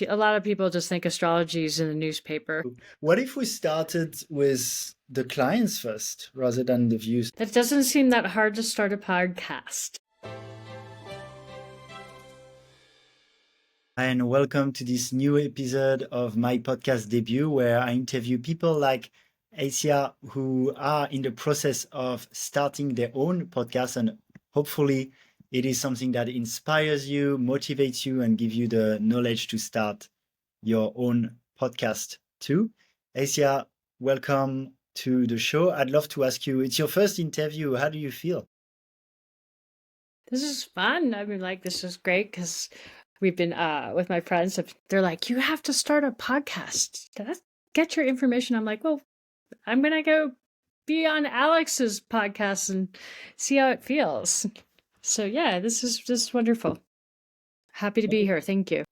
A lot of people just think astrology is in the newspaper. What if we started with the clients first rather than the views? That doesn't seem that hard to start a podcast. And welcome to this new episode of my podcast debut, where I interview people like Asia who are in the process of starting their own podcast. And hopefully, it is something that inspires you, motivates you, and gives you the knowledge to start your own podcast too. Asia, welcome to the show. I'd love to ask you, it's your first interview. How do you feel? This is fun. I mean, like, this is great because we've been with my friends. They're like, you have to start a podcast. Get your information. I'm like, well, I'm gonna go be on Alex's podcast and see how it feels. So yeah, this is wonderful. Happy to be here. Thank you.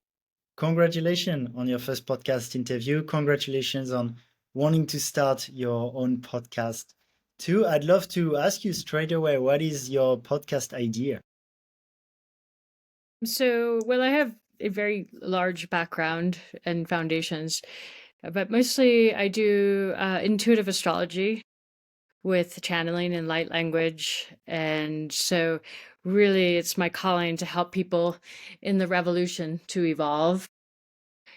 Congratulations on your first podcast interview. Congratulations on wanting to start your own podcast too. I'd love to ask you straight away, what is your podcast idea? So, well, I have a very large background and foundations, but mostly I do intuitive astrology with channeling and light language. And so, really, it's my calling to help people in the revolution to evolve,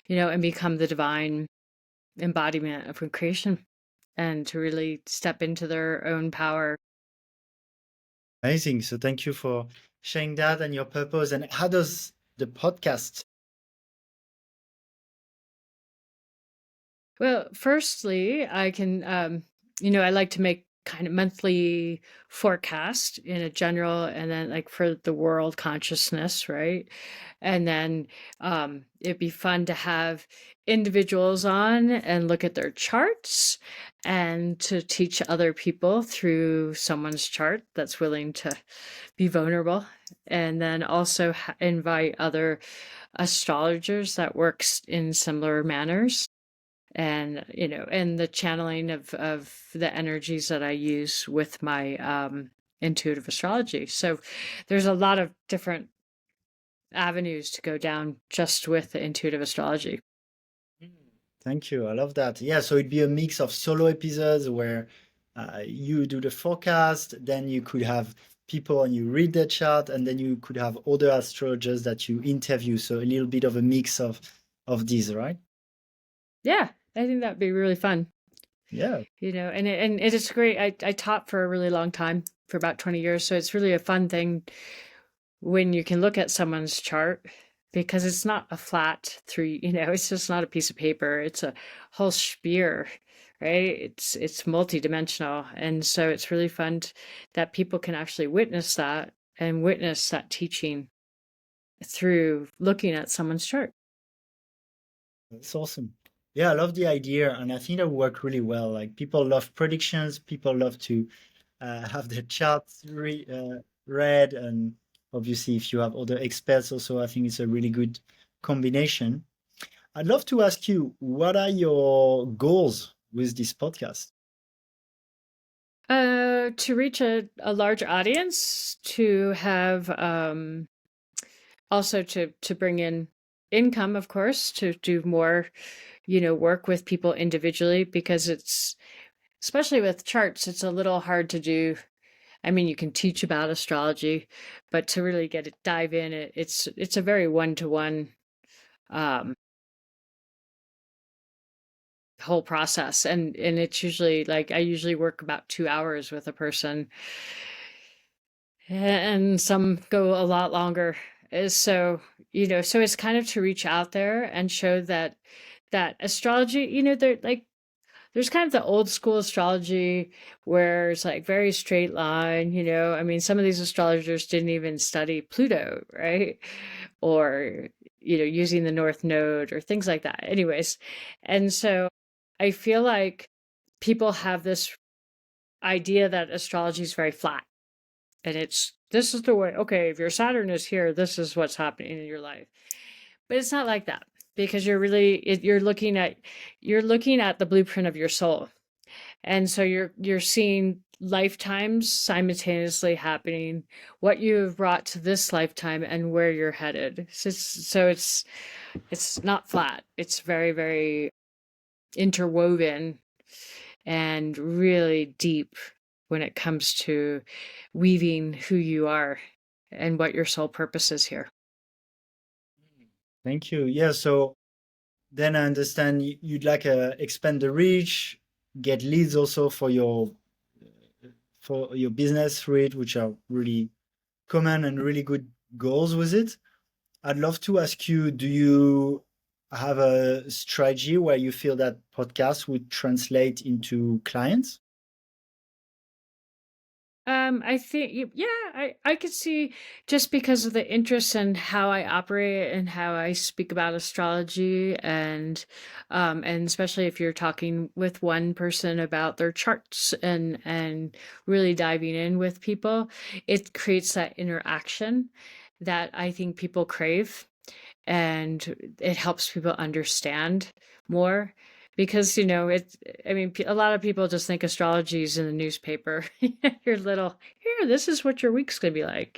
and become the divine embodiment of creation and to really step into their own power. Amazing. So thank you for sharing that and your purpose. And how does the podcast? Well, firstly, I can, I like to make kind of monthly forecast in a general and then like for the world consciousness, right? And then it'd be fun to have individuals on and look at their charts and to teach other people through someone's chart that's willing to be vulnerable. And then also invite other astrologers that works in similar manners and and the channeling of the energies that I use with my intuitive astrology. So there's a lot of different avenues to go down just with the intuitive astrology. Thank you. I love that. Yeah, so it'd be a mix of solo episodes where you do the forecast, then you could have people and you read their chart, and then you could have other astrologers that you interview. So a little bit of a mix of these, right? Yeah, I think that'd be really fun. Yeah. And it is great. I taught for a really long time, for about 20 years, so it's really a fun thing when you can look at someone's chart, because it's not a flat three, it's just not a piece of paper. It's a whole spear, right? It's multidimensional. And so it's really fun that people can actually witness that and witness that teaching through looking at someone's chart. That's awesome. Yeah, I love the idea, and I think that worked really well. Like people love predictions, people love to have their charts read, and obviously, if you have other experts also, I think it's a really good combination. I'd love to ask you, what are your goals with this podcast? To reach a large audience, to have also to bring in income, of course, to do more, work with people individually, because it's, especially with charts, it's a little hard to do. I mean, you can teach about astrology, but to really dive in, it's a very one-to-one whole process, and it's usually like I usually work about 2 hours with a person, and some go a lot longer. So so it's kind of to reach out there and show that astrology, they're like, there's kind of the old school astrology where it's like very straight line, I mean, some of these astrologers didn't even study Pluto, right? Or, using the North Node or things like that. Anyways. And so I feel like people have this idea that astrology is very flat, and this is the way, okay, if your Saturn is here, this is what's happening in your life. But it's not like that, because you're looking at the blueprint of your soul. And so you're seeing lifetimes simultaneously happening, what you have brought to this lifetime and where you're headed. So it's It's not flat. It's very, very interwoven and really deep when it comes to weaving who you are and what your sole purpose is here. Thank you. Yeah, so then I understand you'd like to expand the reach, get leads also for your business through it, which are really common and really good goals with it. I'd love to ask you, do you have a strategy where you feel that podcast would translate into clients? I think, yeah, I could see just because of the interest in how I operate and how I speak about astrology and especially if you're talking with one person about their charts and really diving in with people, it creates that interaction that I think people crave and it helps people understand more because it I mean a lot of people just think astrology is in the newspaper. Your little here, this is what your week's gonna be like.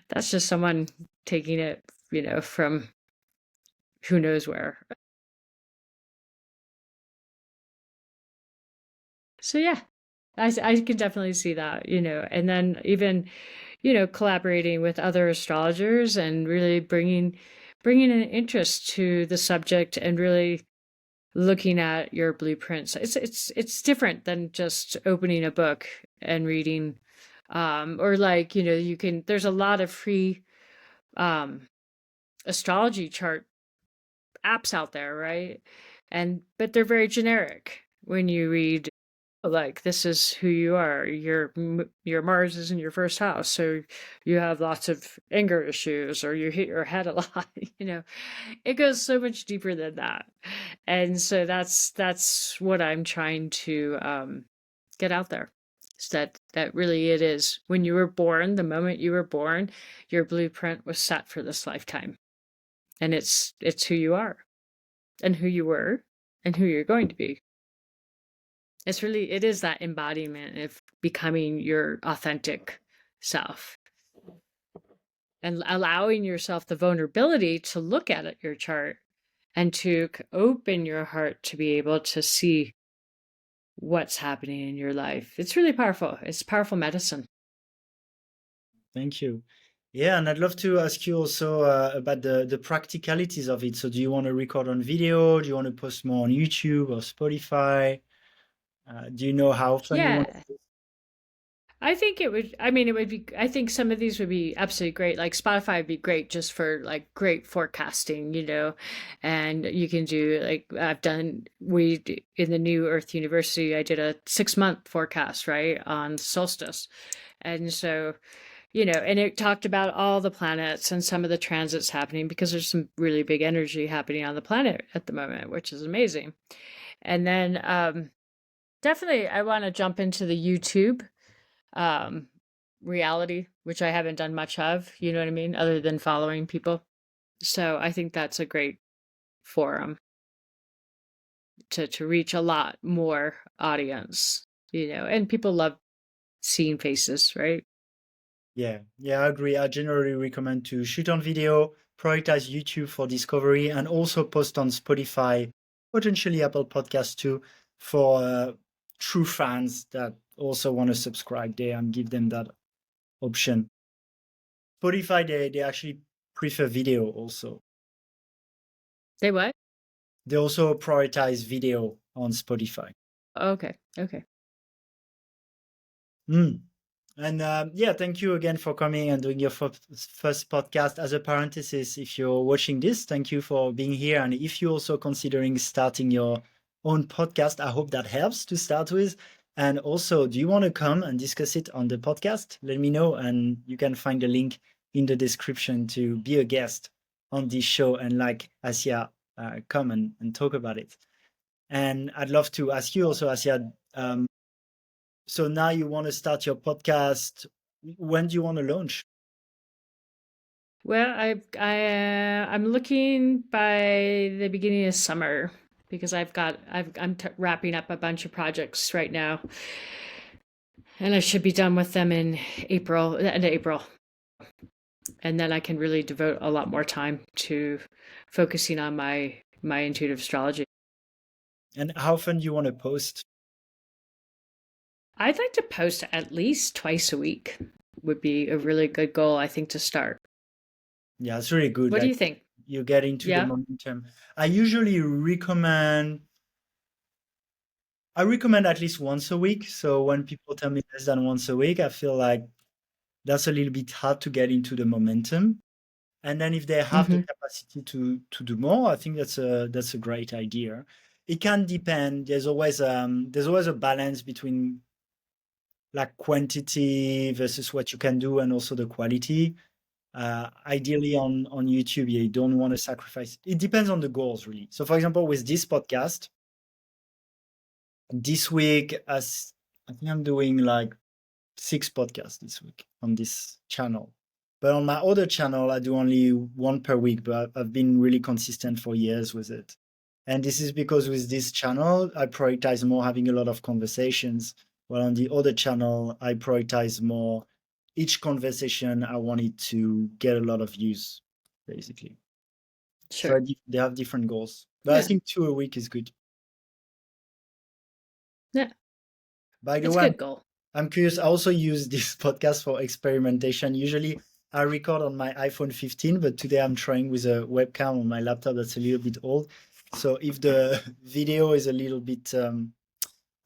That's just someone taking it from who knows where. So yeah, I can definitely see that. And then even collaborating with other astrologers and really bringing an interest to the subject and really looking at your blueprints. It's different than just opening a book and reading, or like you can. There's a lot of free um, astrology chart apps out there, right? And but they're very generic when you read like this is who you are. Your Mars is in your first house, so you have lots of anger issues, or you hit your head a lot. It goes so much deeper than that, and so that's what I'm trying to get out there. Is that really it is when you were born, the moment you were born, your blueprint was set for this lifetime, and it's who you are, and who you were, and who you're going to be. It is that embodiment of becoming your authentic self and allowing yourself the vulnerability to look at your chart and to open your heart to be able to see what's happening in your life. It's really powerful. It's powerful medicine. Thank you. Yeah, and I'd love to ask you also about the practicalities of it. So do you want to record on video? Do you want to post more on YouTube or Spotify? Do you know how often you want Yeah. I think it would be, I think some of these would be absolutely great. Like Spotify would be great just for like great forecasting. And you can do like in the New Earth University, I did a 6-month forecast, right, on solstice. And so, and it talked about all the planets and some of the transits happening because there's some really big energy happening on the planet at the moment, which is amazing. And then definitely I want to jump into the YouTube um, reality, which I haven't done much of, you know what I mean, other than following people. So I think that's a great forum to reach a lot more audience, and people love seeing faces, right? Yeah, I agree. I generally recommend to shoot on video, prioritize YouTube for discovery, and also post on Spotify, potentially Apple Podcasts too, for true fans that also want to subscribe there and give them that option. Spotify, they actually prefer video also. They what? They also prioritize video on Spotify. Okay, okay. Mm. And yeah, thank you again for coming and doing your first podcast. As a parenthesis, if you're watching this, thank you for being here. And if you're also considering starting your own podcast, I hope that helps to start with. And also, do you want to come and discuss it on the podcast? Let me know, and you can find the link in the description to be a guest on this show and like Asia, come and talk about it. And I'd love to ask you also, Asia, so now you want to start your podcast. When do you want to launch? Well, I'm looking by the beginning of summer because I'm wrapping up a bunch of projects right now, and I should be done with them in April, the end of April. and then I can really devote a lot more time to focusing on my intuitive astrology. And how often do you want to post? I'd like to post at least twice a week would be a really good goal, I think, to start. Yeah, it's really good. What do Like you think? you get into the Yeah? momentum. I usually recommend at least once a week. So when people tell me less than once a week, I feel like that's a little bit hard to get into the momentum. And then if they have the Mm-hmm. capacity to do more, I think that's a great idea. It can depend. There's always a balance between like quantity versus what you can do and also the quality. Ideally on YouTube, you don't want to sacrifice. It depends on the goals really. So for example, with this podcast, this week, as I think I'm doing like 6 podcasts this week on this channel. But on my other channel, I do only one per week, but I've been really consistent for years with it. And this is because with this channel, I prioritize more having a lot of conversations, while on the other channel, I prioritize more each conversation. I want it to get a lot of views, basically. So Sure. they have different goals. But I Yeah. think 2 a week is good. Yeah. By the It's a way, good goal. I'm curious. I also use this podcast for experimentation. Usually I record on my iPhone 15, but today I'm trying with a webcam on my laptop that's a little bit old. So if the video is a little bit, I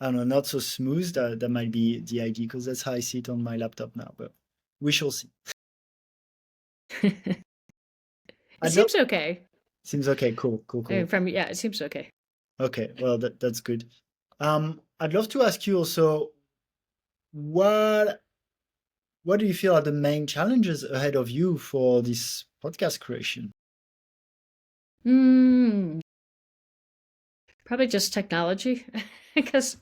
don't know, not so smooth, that might be the idea because that's how I see it on my laptop now. But we shall see. It I'd love. seems okay. Seems okay. Cool. Cool. Cool. Yeah, it seems okay. Okay. Well, that's good. I'd love to ask you also what what do you feel are the main challenges ahead of you for this podcast creation? Mm, probably just technology, because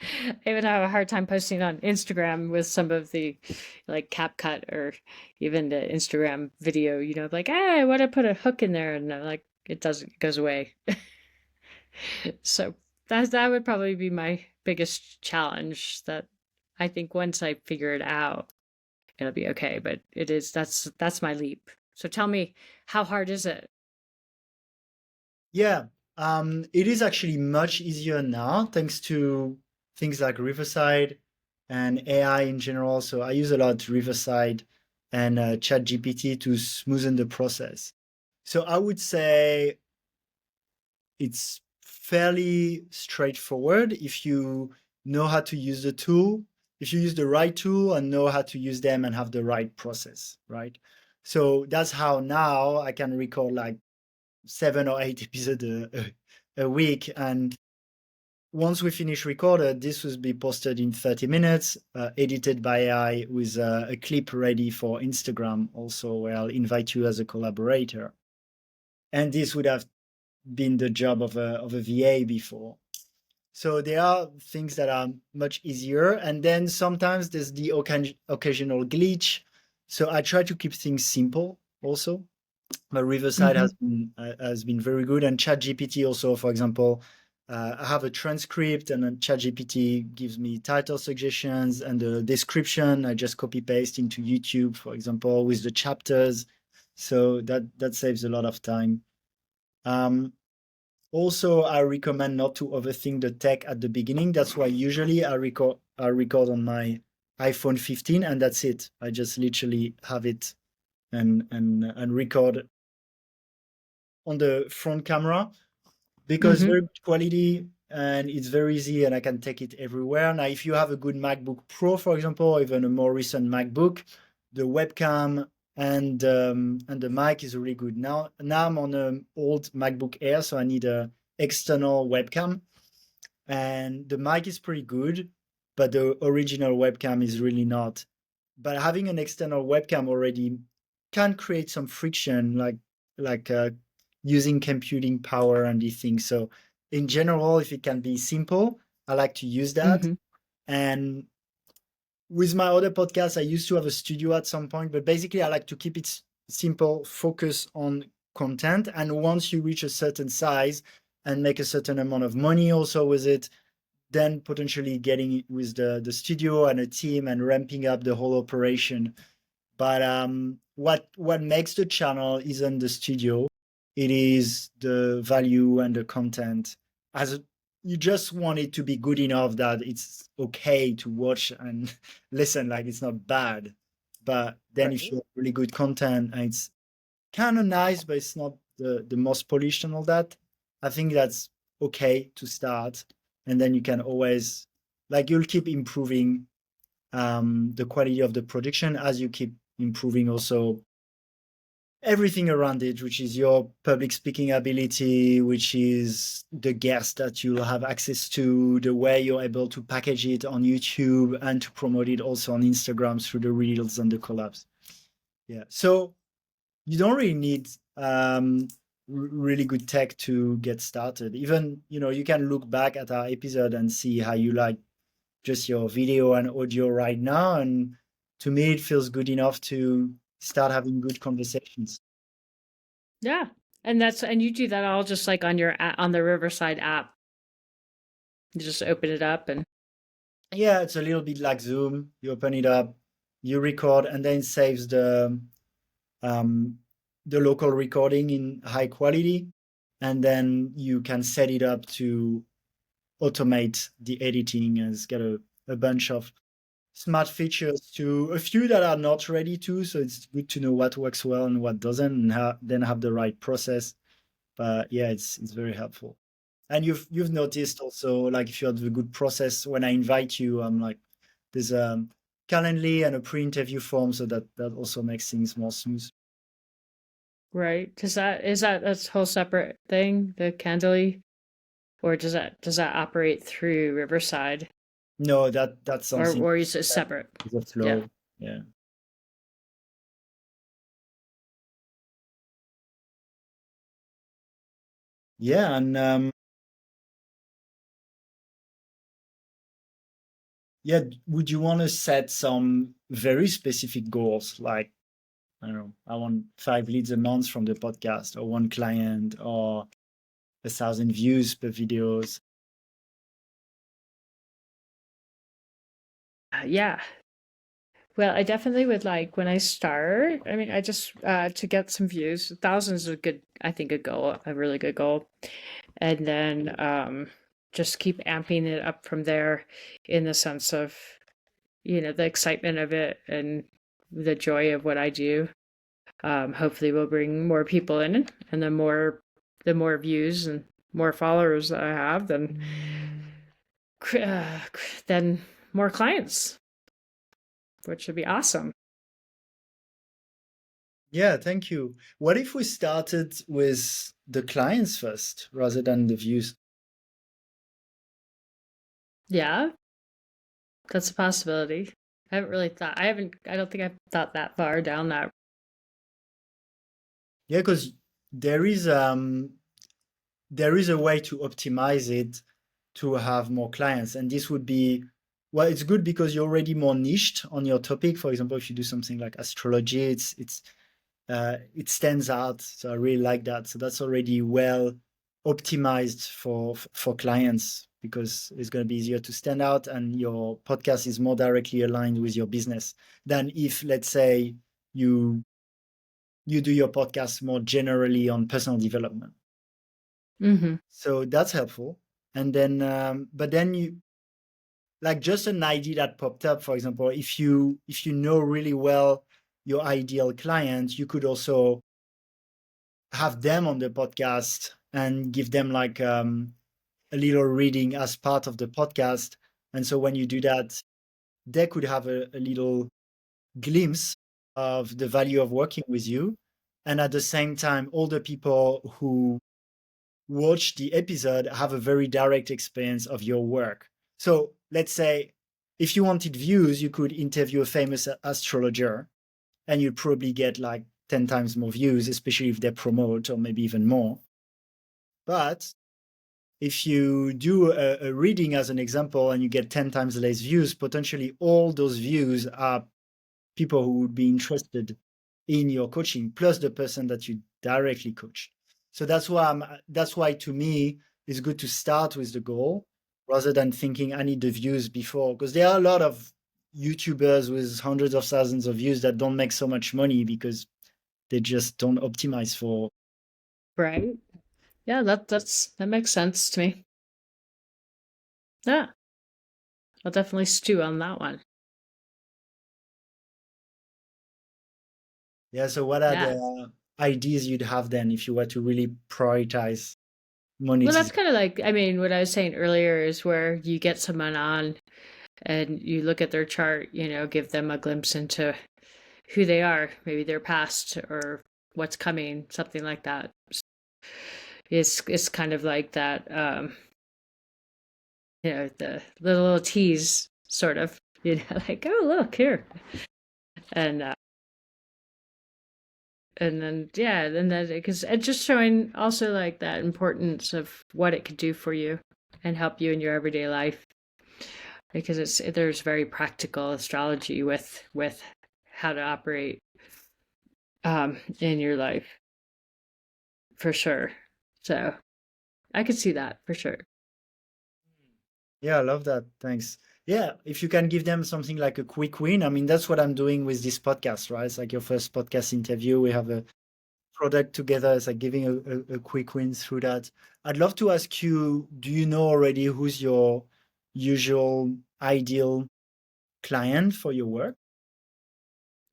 I even have a hard time posting on Instagram with some of the like CapCut or even the Instagram video, like, hey, I want to put a hook in there, and I'm like, it goes away. So that would probably be my biggest challenge, that I think once I figure it out, it'll be okay. But that's my leap. So tell me, how hard is it? Yeah, it is actually much easier now thanks to things like Riverside and AI in general. So I use a lot Riverside and ChatGPT to smoothen the process. So I would say it's fairly straightforward if you know how to use the tool, if you use the right tool and know how to use them and have the right process, right? So that's how now I can record like 7 or 8 episodes a week. And once we finish recorded, this will be posted in 30 minutes, edited by AI with a clip ready for Instagram also, where I'll invite you as a collaborator. And this would have been the job of a VA before. So there are things that are much easier. And then sometimes there's the occasional glitch. So I try to keep things simple also. But Riverside Mm-hmm. has been very good, and ChatGPT also. For example, I have a transcript, and then ChatGPT gives me title suggestions and the description. I just copy paste into YouTube, for example, with the chapters. So that saves a lot of time. Um, Also, I recommend not to overthink the tech at the beginning. That's why usually I record on my iPhone 15, and that's it. I just literally have it and record on the front camera because Mm-hmm. very good quality and it's very easy and I can take it everywhere. Now, if you have a good MacBook Pro, for example, or even a more recent MacBook, the webcam and the mic is really good. Now I'm on an old MacBook Air, so I need a external webcam, and the mic is pretty good, but the original webcam is really not. But having an external webcam already can create some friction, like using computing power and these things. So in general, if it can be simple, I like to use that. Mm-hmm. And with my other podcasts, I used to have a studio at some point, but basically I like to keep it simple, focus on content. And once you reach a certain size and make a certain amount of money also with it, then potentially getting it with the studio and a team and ramping up the whole operation. But what makes the channel isn't the studio, it is the value and the content. As you just want it to be good enough that it's okay to watch and listen, like it's not bad. But then if Right. you have really good content and it's kind of nice, but it's not the most polished and all that, I think that's okay to start. And then you can always, like, you'll keep improving the quality of the production as you keep improving also everything around it, which is your public speaking ability, which is the guests that you'll have access to, the way you're able to package it on YouTube and to promote it also on Instagram through the reels and the collabs. Yeah. So you don't really need really good tech to get started. Even, you can look back at our episode and see how you like just your video and audio right now. And to me, it feels good enough to start having good conversations. Yeah. And you do that all just like on on the Riverside app. You just open it up and Yeah, it's a little bit like Zoom. You open it up, you record, and then it saves um, the local recording in high quality. And then you can set it up to automate the editing, and it's got a bunch of smart features to a few that are not ready to. So it's good to know what works well and what doesn't, and then have the right process. But yeah, it's very helpful. And you've noticed also, like if you have a good process, when I invite you, I'm like, there's a Calendly and a pre-interview form, so that also makes things more smooth. right. Is that a whole separate thing, the Candly? Or does that operate through Riverside? No, that's Or something or is it separate? is a Yeah. flow. Yeah. Yeah, and yeah, would you want to set some very specific goals, like, I don't know, I want 5 leads a month from the podcast, or one client, or 1,000 views per videos? Yeah. Well, I definitely would like when I start. I mean, I just to get some views. 1,000 is a good, I think, a goal, a really good goal. And then just keep amping it up from there in the sense of, the excitement of it and the joy of what I do. Hopefully will bring more people in, and the more views and more followers that I have, then more clients, which would be awesome. Yeah, thank you. What if we started with the clients first rather than the views? Yeah, that's a possibility. I don't think I've thought that far down that. Yeah, because there is um there is a way to optimize it to have more clients. And this would be, well, it's good because you're already more niched on your topic. For example, if you do something like astrology, it stands out. So I really like that. So that's already well optimized for clients, because it's going to be easier to stand out, and your podcast is more directly aligned with your business than if, let's say, you you do your podcast more generally on personal development. Mm-hmm. So that's helpful. And then, but then you, like, just an idea that popped up, for example, if you know really well your ideal client, you could also have them on the podcast and give them like a little reading as part of the podcast. And so when you do that, they could have a little glimpse of the value of working with you. And at the same time, all the people who watch the episode have a very direct experience of your work. So let's say if you wanted views, you could interview a famous astrologer, and you'd probably get like 10 times more views, especially if they promote, or maybe even more. But if you do a reading as an example and you get 10 times less views, potentially all those views are people who would be interested in your coaching, plus the person that you directly coach. So that's why to me it's good to start with the goal rather than thinking I need the views before, because there are a lot of YouTubers with hundreds of thousands of views that don't make so much money because they just don't optimize for. Right. Yeah, that makes sense to me. Yeah, I'll definitely stew on that one. Yeah, so what are Yeah. the ideas you'd have then if you were to really prioritize Well, that's monetization? kind of like, I mean, what I was saying earlier is where you get someone on and you look at their chart, give them a glimpse into who they are, maybe their past or what's coming, something like that. It's kind of like that, the little tease, sort of, like, oh, look here, and and then yeah, and then because it's just showing also like that importance of what it could do for you and help you in your everyday life, because there's very practical astrology with how to operate in your life, for sure. So I could see that for sure. Yeah, I love that. Thanks. Yeah, if you can give them something like a quick win, I mean, that's what I'm doing with this podcast, right? It's like your first podcast interview. We have a product together. It's like giving a quick win through that. I'd love to ask you, do you know already who's your usual ideal client for your work?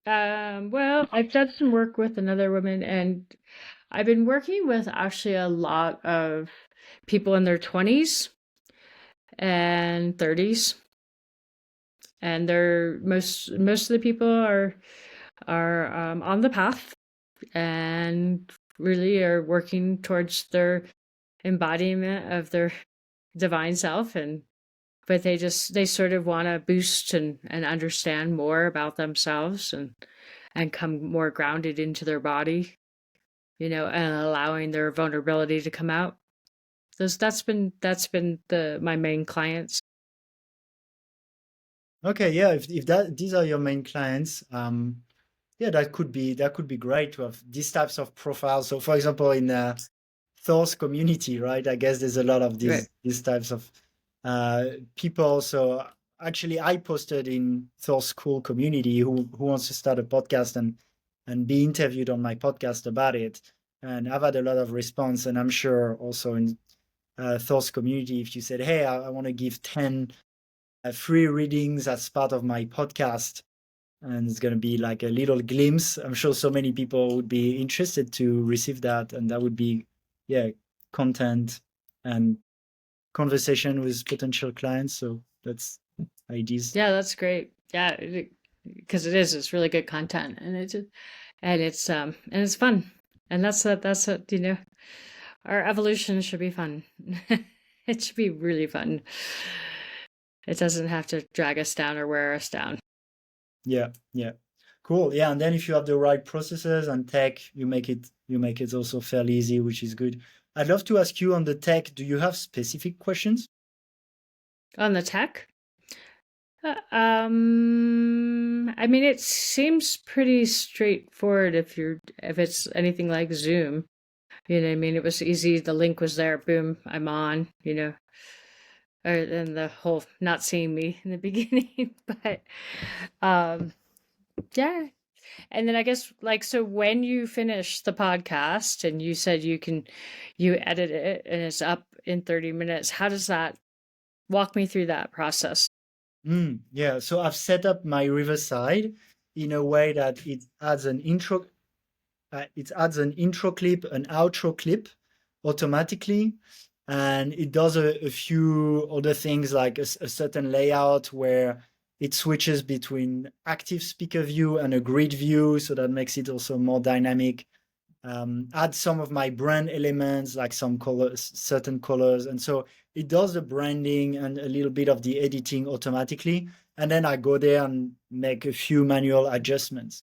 Well, I've done some work with another woman, and I've been working with actually a lot of people in their 20s and 30s, and they're most of the people are on the path and really are working towards their embodiment of their divine self, and but they sort of want to boost and understand more about themselves and come more grounded into their body, and allowing their vulnerability to come out. That's been the my main clients. Okay, yeah, if that these are your main clients, yeah, that could be great to have these types of profiles. So, for example, in Thor's community, right? I guess there's a lot of Right. these types of people. So, actually, I posted in Thor's school community who wants to start a podcast and be interviewed on my podcast about it. And I've had a lot of response, and I'm sure also in Thor's community, if you said, "Hey, I want to give 10 free readings as part of my podcast," and it's going to be like a little glimpse. I'm sure so many people would be interested to receive that, and that would be, yeah, content and conversation with potential clients. So that's ideas. Yeah, that's great. Yeah, because it's really good content, and it's fun, and that's our evolution should be fun. It should be really fun. It doesn't have to drag us down or wear us down. Yeah, yeah, cool. Yeah, and then if you have the right processes and tech, you make it also fairly easy, which is good. I'd love to ask you on the tech. Do you have specific questions? On the tech, I mean, it seems pretty straightforward if it's anything like Zoom. I mean, it was easy. The link was there. Boom, I'm on. And the whole not seeing me in the beginning, but um, yeah. And then I guess, like, so when you finish the podcast and you said you edit it and it's up in 30 minutes, how does that walk me through that process? Yeah, so I've set up my Riverside in a way that it adds an intro clip, an outro clip automatically, and it does a few other things like a certain layout where it switches between active speaker view and a grid view, so that makes it also more dynamic. Add some of my brand elements like some colors, certain colors, and so it does the branding and a little bit of the editing automatically, and then I go there and make a few manual adjustments.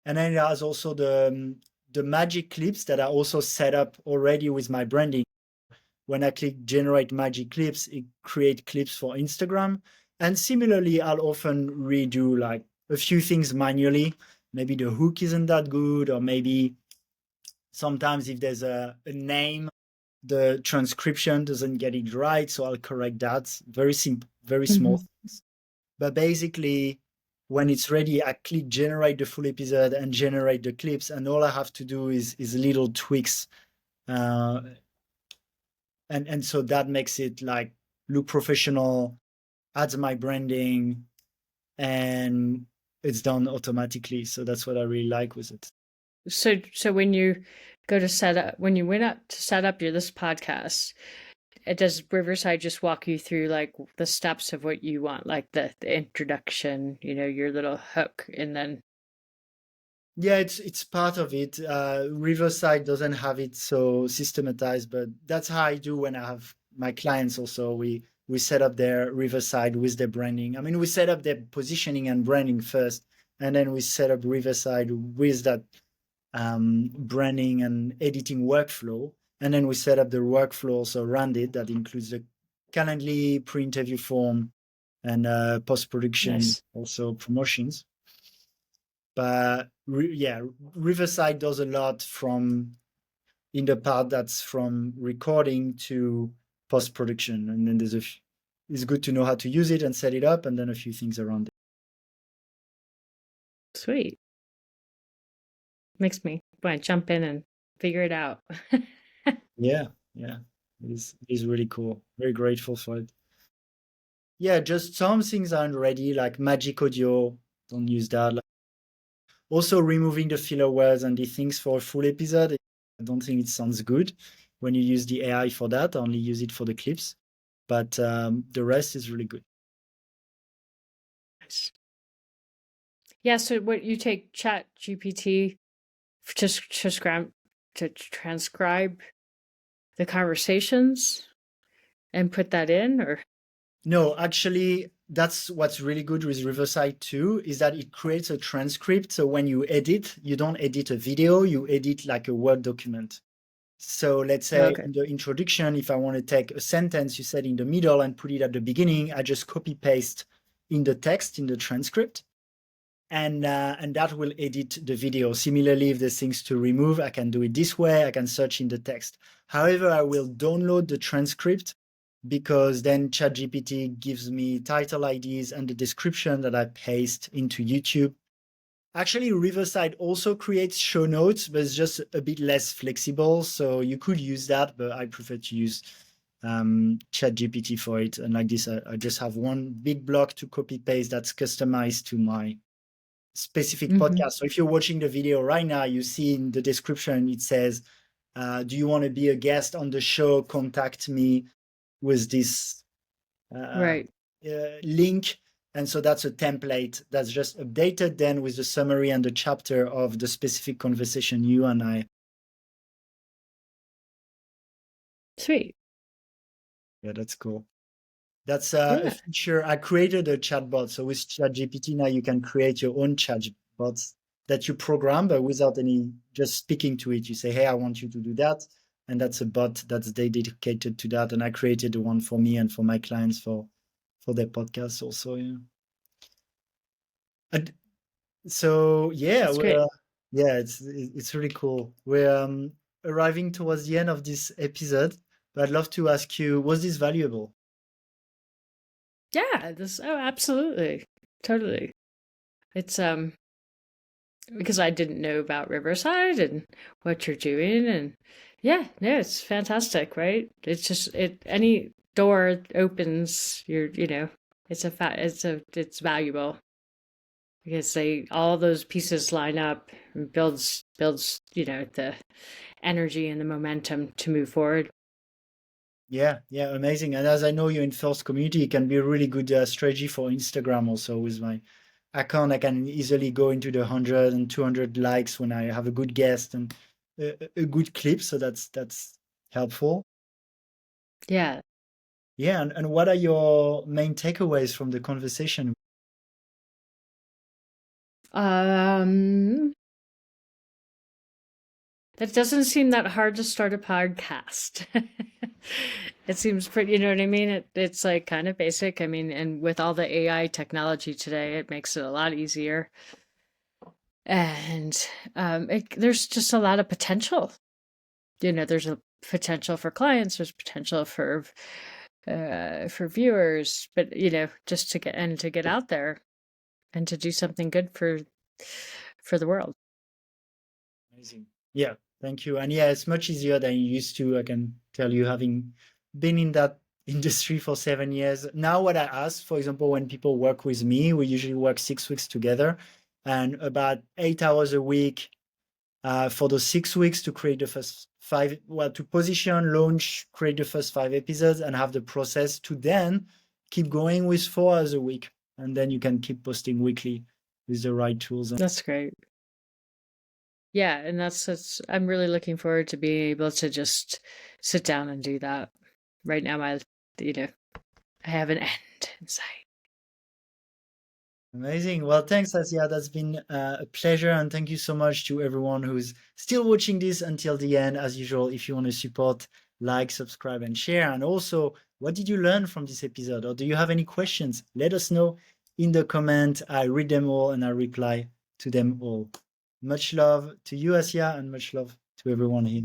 And then it has also the magic clips that are also set up already with my branding. When I click generate magic clips, it creates clips for Instagram. And similarly, I'll often redo like a few things manually. Maybe the hook isn't that good, or maybe sometimes if there's a name, the transcription doesn't get it right. So I'll correct that. Very simple, very small Mhm. things. But basically, when it's ready, I click generate the full episode and generate the clips, and all I have to do is little tweaks, uh, and so that makes it like look professional, adds my branding, and it's done automatically. So that's what I really like with it. So when you go to set up, when you went up to set up this podcast, does Riverside just walk you through like the steps of what you want, like the introduction, your little hook, and then Yeah, it's part of it. Riverside doesn't have it so systematized, but that's how I do when I have my clients also. We set up their Riverside with their branding. I mean, we set up their positioning and branding first, and then we set up Riverside with that branding and editing workflow. And then we set up the workflow also around it that includes the Calendly, pre-interview form, and post-production, nice. also promotions. But yeah, Riverside does a lot from in the part that's from recording to post-production. And then it's good to know how to use it and set it up, and then a few things around it. Sweet. Makes me want to jump in and figure it out. Yeah, yeah. It is really cool. Very grateful for it. Yeah, just some things aren't ready, like Magic Audio. Don't use that. Like, also, removing the filler words and the things for a full episode. I don't think it sounds good when you use the AI for that. I only use it for the clips, but the rest is really good. Nice. Yeah, so what you take Chat GPT to transcribe the conversations and put that in, or No, actually, that's what's really good with Riverside too, is that it creates a transcript. So when you edit, you don't edit a video, you edit like a Word document. So let's say okay. in the introduction, if I want to take a sentence you said in the middle and put it at the beginning, I just copy paste in the text, in the transcript, and that will edit the video. Similarly, if there's things to remove, I can do it this way. I can search in the text. However, I will download the transcript because then ChatGPT gives me title IDs and the description that I paste into YouTube. Actually, Riverside also creates show notes, but it's just a bit less flexible. So you could use that, but I prefer to use ChatGPT for it. And like this, I just have one big block to copy paste that's customized to my specific Mm-hmm. podcast. So if you're watching the video right now, you see in the description, it says, do you want to be a guest on the show? Contact me with this uh, Right. link. And so that's a template that's just updated then with the summary and the chapter of the specific conversation you and I. Sweet. Yeah, that's cool. That's a Yeah. feature. I created a chatbot. So with ChatGPT now you can create your own chatbots that you program, but without any just speaking to it. You say, hey, I want you to do that. And that's a bot that's dedicated to that. And I created the one for me and for my clients for their podcast also. Yeah. And so yeah, That's great. yeah, it's really cool. We're arriving towards the end of this episode, but I'd love to ask you, was this valuable? Yeah, absolutely. Totally. It's because I didn't know about Riverside and what you're doing, and yeah, no, it's fantastic, right? It's just any door opens, it's valuable because they all those pieces line up and builds the energy and the momentum to move forward. Yeah, yeah, amazing. And as I know you're in first community, it can be a really good strategy for Instagram also. With my account, I can easily go into the 100 and 200 likes when I have a good guest and a good clip. So that's helpful. Yeah. Yeah, and what are your main takeaways from the conversation? Um, that doesn't seem that hard to start a podcast. It seems pretty, you know what I mean? It's like kind of basic. I mean, and with all the AI technology today, it makes it a lot easier. And there's just a lot of potential. There's a potential for clients, there's potential for viewers, but just to get out there and to do something good for the world. Amazing. Yeah, thank you. And yeah, it's much easier than you used to. I can tell you, having been in that industry for 7 years. Now, what I ask, for example, when people work with me, we usually work 6 weeks together and about 8 hours a week for those 6 weeks to create the first five, well, to position, launch, create the first 5 episodes and have the process to then keep going with 4 hours a week. And then you can keep posting weekly with the right tools. That's great. Yeah, and that's I'm really looking forward to being able to just sit down and do that. Right now, I have an end in sight. Amazing. Well, thanks, Asia. That's been a pleasure. And thank you so much to everyone who's still watching this until the end. As usual, if you want to support, like, subscribe, and share. And also, what did you learn from this episode? Or do you have any questions? Let us know in the comment. I read them all and I reply to them all. Much love to you, Asia, and much love to everyone here.